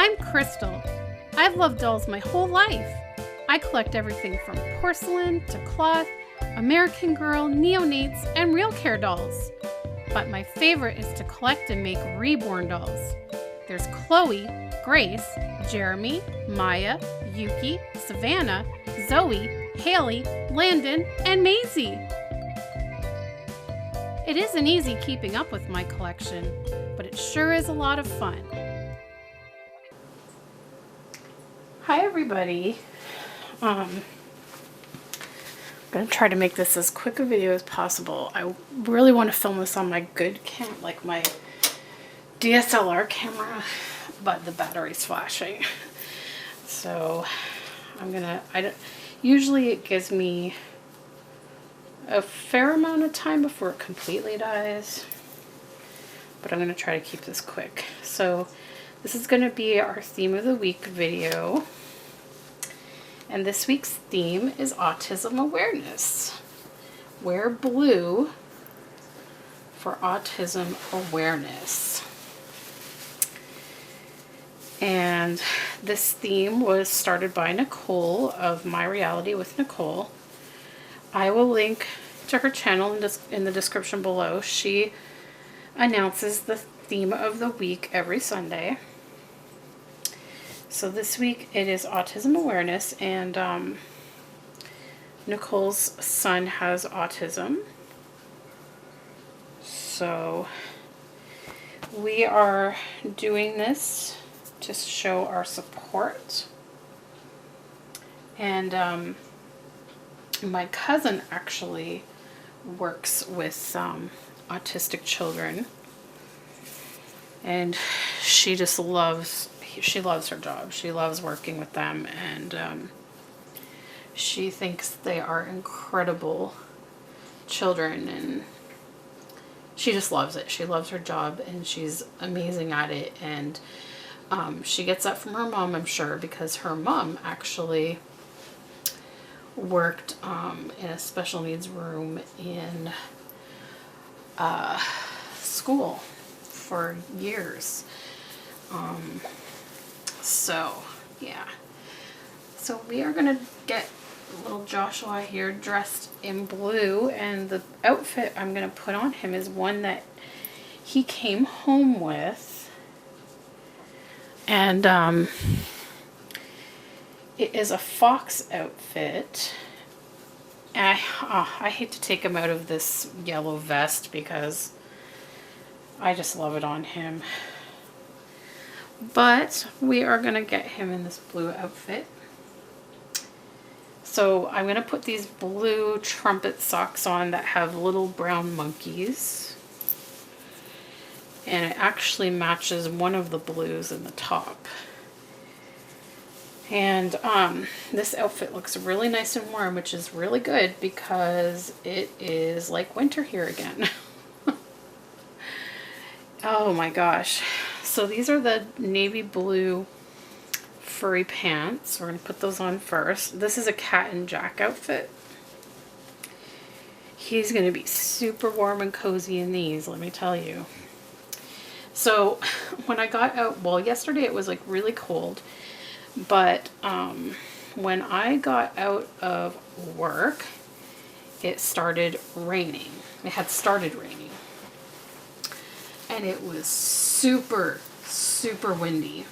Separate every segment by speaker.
Speaker 1: I'm Krystle. I've loved dolls my whole life. I collect everything from porcelain to cloth, American Girl, neonates, and real care dolls. But my favorite is to collect and make Reborn dolls. There's Chloe, Grace, Jeremy, Maya, Yuki, Savannah, Zoe, Haley, Landon, and Maisie. It isn't easy keeping up with my collection, but it sure is a lot of fun. Hi everybody. I'm going to try to make this as quick a video as possible. I really want to film this on my good cam, like my DSLR camera, but the battery's flashing. So I'm gonna, usually it gives me a fair amount of time before it completely dies, but I'm going to try to keep this quick. So this is going to be our theme of the week video, and this week's theme is autism awareness. Wear blue for autism awareness. And this theme was started by Nicole of My Reality with Nicole. I will link to her channel in the description below. She announces the theme of the week every Sunday. So this week it is autism awareness, and Nicole's son has autism. So we are doing this to show our support. And my cousin actually works with autistic children, and she just loves her job. She loves working with them, and she thinks they are incredible children, and she just loves it. She loves her job, and she's amazing at it. And she gets that from her mom, I'm sure, because her mom actually worked in a special needs room in school for years. So yeah, so we are gonna get little Joshua here dressed in blue, and the outfit I'm gonna put on him is one that he came home with, and it is a fox outfit. And I hate to take him out of this yellow vest because I just love it on him. But we are going to get him in this blue outfit. So I'm going to put these blue trumpet socks on that have little brown monkeys. And it actually matches one of the blues in the top. And this outfit looks really nice and warm, which is really good because it is like winter here again. Oh my gosh. So these are the navy blue furry pants. We're going to put those on first. This is a Cat and Jack outfit. He's going to be super warm and cozy in these, let me tell you. So when I got out, well, yesterday it was like really cold. But when I got out of work, it started raining. It had started raining. And it was super, super windy.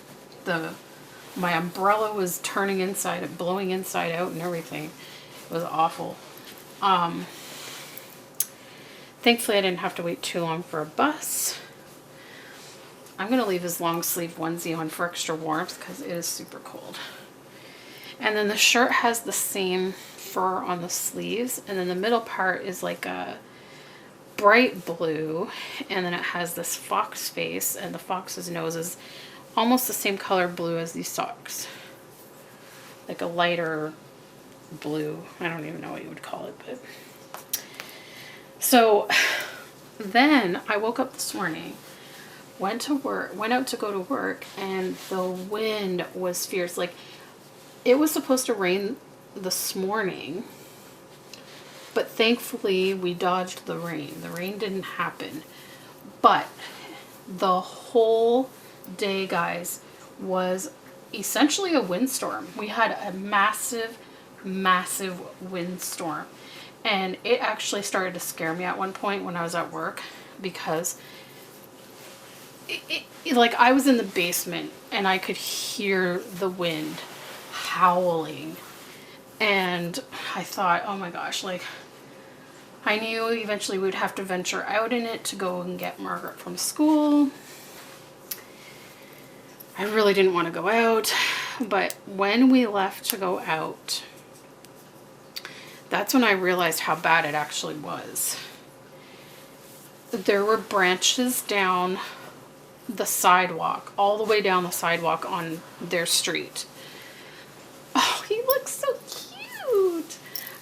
Speaker 1: My umbrella was turning inside, blowing inside out and everything. It was awful. Thankfully I didn't have to wait too long for a bus. I'm going to leave his long sleeve onesie on for extra warmth because it is super cold. And then the shirt has the same fur on the sleeves, and then the middle part is like a bright blue, and then it has this fox face, and the fox's nose is almost the same color blue as these socks. Like a lighter blue. I don't even know what you would call it, but so then I woke up this morning, went out to go to work, and the wind was fierce. Like, it was supposed to rain this morning, but thankfully we dodged the rain. The rain didn't happen, but the whole day, guys, was essentially a windstorm. We had a massive, massive windstorm. And it actually started to scare me at one point when I was at work, because like I was in the basement and I could hear the wind howling. And I thought, oh my gosh, like I knew eventually we'd have to venture out in it to go and get Margaret from school. I really didn't want to go out, but when we left to go out, that's when I realized how bad it actually was. There were branches down the sidewalk, all the way down the sidewalk on their street. Oh, he looks so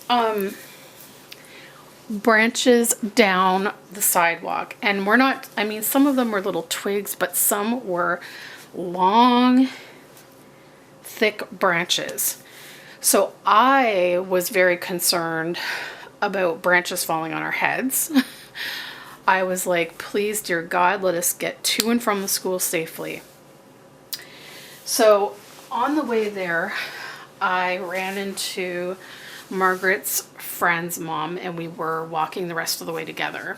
Speaker 1: cute. Branches down the sidewalk, and we're not, I mean, some of them were little twigs, but some were long, thick branches. So I was very concerned about branches falling on our heads. I was like, please, dear God, let us get to and from the school safely. So on the way there, I ran into Margaret's friend's mom, and we were walking the rest of the way together.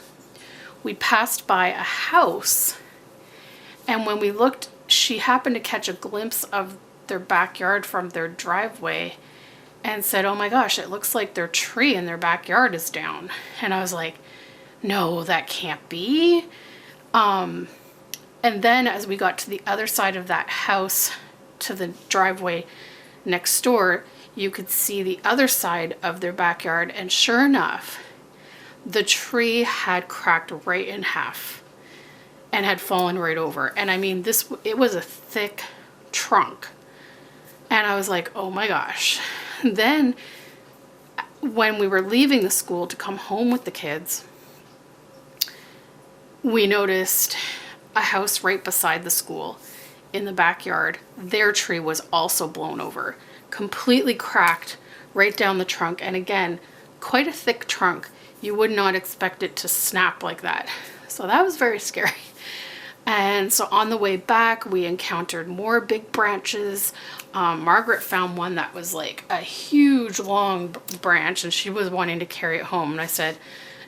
Speaker 1: We passed by a house, and when we looked, she happened to catch a glimpse of their backyard from their driveway and said, oh my gosh, it looks like their tree in their backyard is down. And I was like, no, that can't be. And then as we got to the other side of that house, to the driveway next door, you could see the other side of their backyard, and sure enough, the tree had cracked right in half and had fallen right over. And I mean, it was a thick trunk. And I was like, oh my gosh. Then when we were leaving the school to come home with the kids, we noticed a house right beside the school in the backyard. Their tree was also blown over, completely cracked right down the trunk. And again, quite a thick trunk. You would not expect it to snap like that. So that was very scary. And so on the way back, we encountered more big branches. Margaret found one that was like a huge long branch, and she was wanting to carry it home. And I said,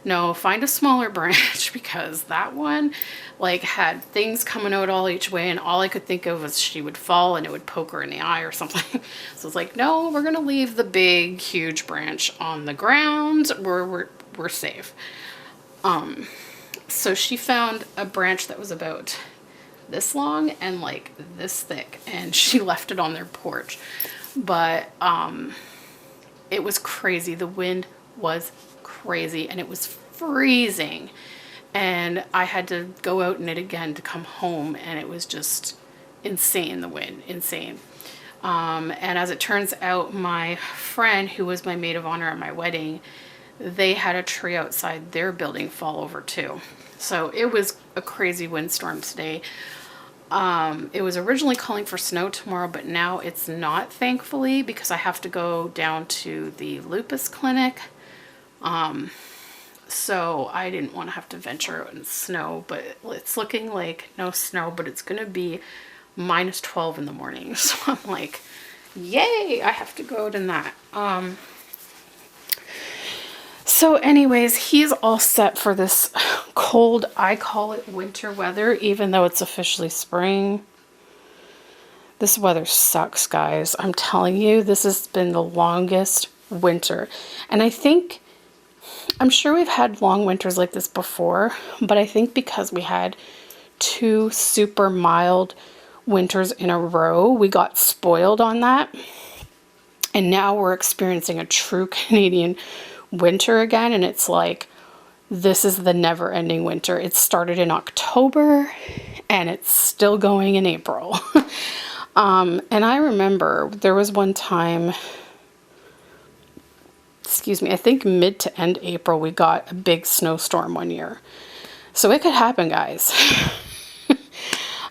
Speaker 1: no, find a smaller branch, because that one like had things coming out all each way, and all I could think of was she would fall and it would poke her in the eye or something. So I was like, no, we're gonna leave the big huge branch on the ground where we're safe. So she found a branch that was about this long and like this thick, and she left it on their porch. But it was crazy. The wind was crazy, and it was freezing, and I had to go out in it again to come home, and it was just insane, the wind, insane. And as it turns out, my friend, who was my maid of honor at my wedding, they had a tree outside their building fall over too. So it was a crazy windstorm today. It was originally calling for snow tomorrow, but now it's not, thankfully, because I have to go down to the lupus clinic. So I didn't want to have to venture out in snow, but it's looking like no snow, but it's going to be minus 12 in the morning. So I'm like, yay, I have to go out in that. So anyways, he's all set for this cold, I call it winter weather, even though it's officially spring. This weather sucks, guys. I'm telling you, this has been the longest winter. And I'm sure we've had long winters like this before, but I think because we had 2 super mild winters in a row, we got spoiled on that. And now we're experiencing a true Canadian winter again, and it's like, this is the never-ending winter. It started in October and it's still going in April. And I remember there was one time, I think mid to end April, we got a big snowstorm one year. So it could happen, guys.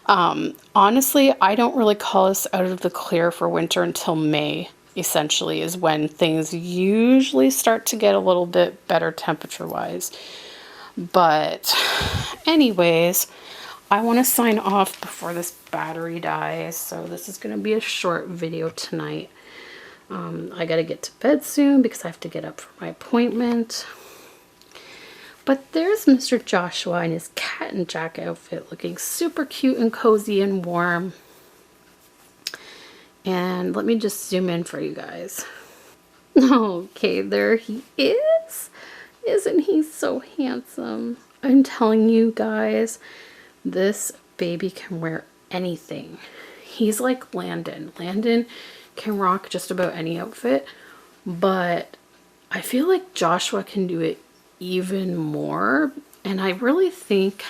Speaker 1: Honestly, I don't really call us out of the clear for winter until May. Essentially is when things usually start to get a little bit better temperature wise. But anyways, I want to sign off before this battery dies, so this is going to be a short video tonight. I got to get to bed soon because I have to get up for my appointment. But there's Mr. Joshua in his cat and Jack outfit, looking super cute and cozy and warm. And let me just zoom in for you guys. Okay, there he is. Isn't he so handsome? I'm telling you guys, this baby can wear anything. He's like Landon. Landon can rock just about any outfit, but I feel like Joshua can do it even more. And I really think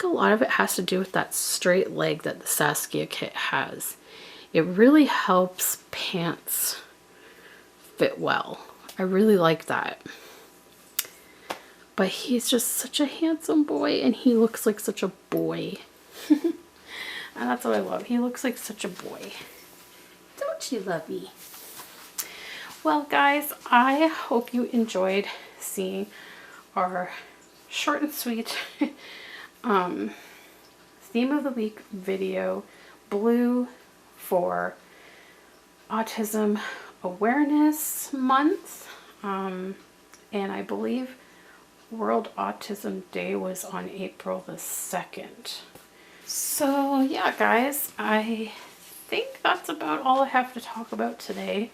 Speaker 1: a lot of it has to do with that straight leg that the Saskia kit has. It really helps pants fit well. I really like that. But he's just such a handsome boy, and he looks like such a boy. And that's what I love. He looks like such a boy. Don't you, lovey? Well, guys, I hope you enjoyed seeing our short and sweet theme of the week video, blue, for Autism Awareness Month. And I believe World Autism Day was on April the 2nd. So yeah, guys, I think that's about all I have to talk about today.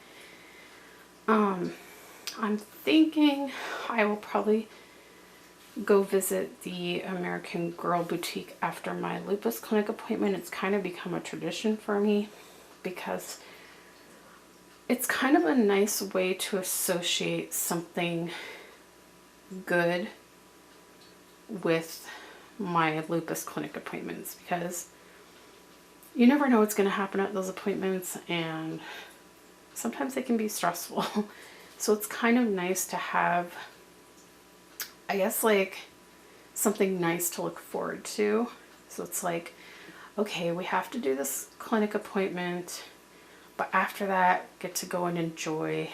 Speaker 1: I'm thinking I will probably go visit the American Girl Boutique after my lupus clinic appointment. It's kind of become a tradition for me because it's kind of a nice way to associate something good with my lupus clinic appointments, because you never know what's going to happen at those appointments, and sometimes they can be stressful. So it's kind of nice to have, I guess, like something nice to look forward to. So it's like, okay, we have to do this clinic appointment, but after that, get to go and enjoy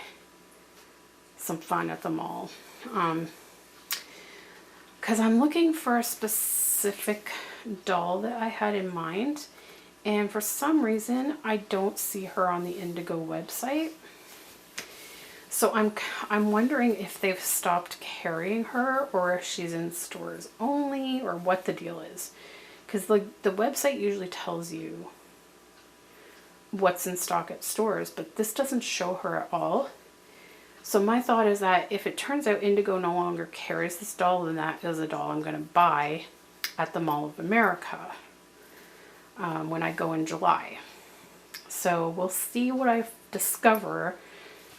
Speaker 1: some fun at the mall. Because I'm looking for a specific doll that I had in mind, and for some reason I don't see her on the Indigo website. So I'm wondering if they've stopped carrying her, or if she's in stores only, or what the deal is. Because the website usually tells you what's in stock at stores, but this doesn't show her at all. So my thought is that if it turns out Indigo no longer carries this doll, then that is a doll I'm going to buy at the Mall of America when I go in July. So we'll see what I discover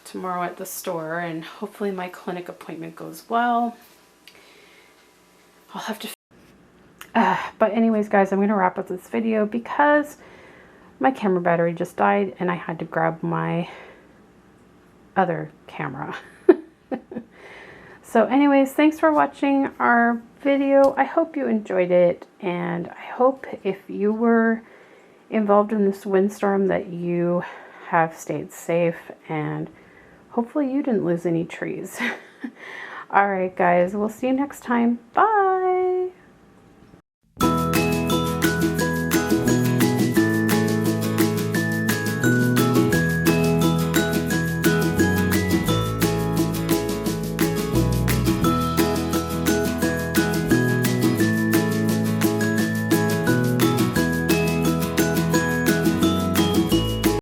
Speaker 1: tomorrow at the store, and hopefully my clinic appointment goes well. I'll have to... but anyways, guys, I'm going to wrap up this video because my camera battery just died and I had to grab my other camera. So anyways, thanks for watching our video. I hope you enjoyed it, and I hope if you were involved in this windstorm that you have stayed safe, and hopefully you didn't lose any trees. All right, guys, we'll see you next time. Bye.